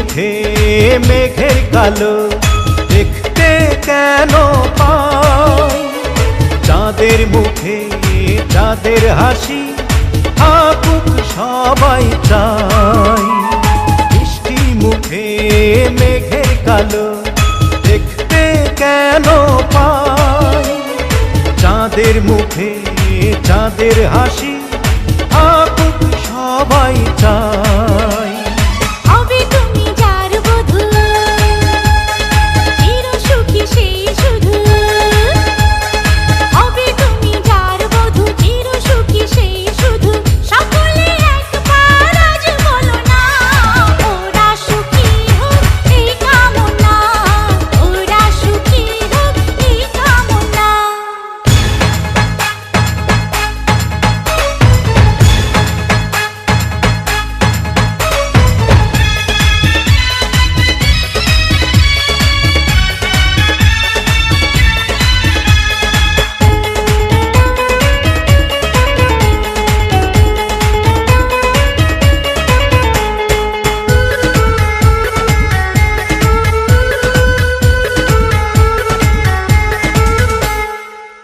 মুখে মেঘের কালো দেখতে কেন পাই, চাঁদের মুখে চাঁদের হাসি থাকুক সবাই চাই। মিষ্টি মুখে মেঘের কালো দেখতে কেন পাই, চাঁদের মুখে চাঁদের হাসি থাকুক সবাই চাই। হবে তুমি যার বধূ, চির সুখী সেই শুধু। হবে তুমি যার বধূ, চির সুখী সেই শুধু। সকলে একবার আজ বলো না, ওরা সুখী হোক এই কামনা, ওরা সুখী হোক এই কামনা।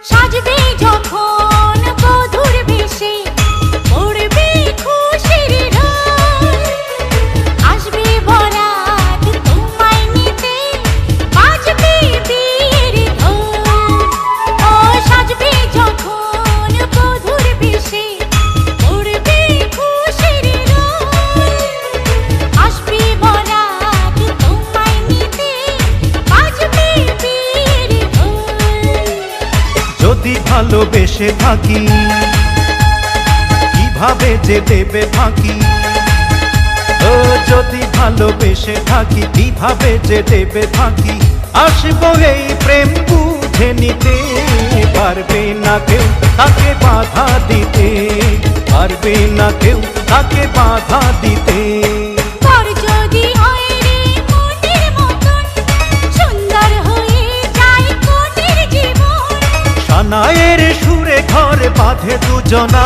সাজবে যখন বধূর বেশে, পড়বে খুশির ঢোল। আসবে বরাত তোমায় নিতে, বাজবে বিয়ের ঢোল। ও সাজবে যখন বধূর বেশে, পড়বে খুশির ঢোল। আসবে বরাত তোমায় নিতে, বাজবে বিয়ের ঢোল। যদি ভালোবেসে থাকি কিভাবে যে দেবে ফাঁকি, ও যদি ভালোবেসে থাকি কিভাবে যে দেবে ফাঁকি। আসবো এই প্রেম বুঝে নিতে, পারবে না কেউ তাকে বাধা দিতে, পারবে না কেউ তাকে বাধা দিতে। পর যদি হয় রে মনের মতন, সুন্দর হয়ে যায় কনের জীবন। সানায়ের সুরে ঘর বাঁধে দুজনা,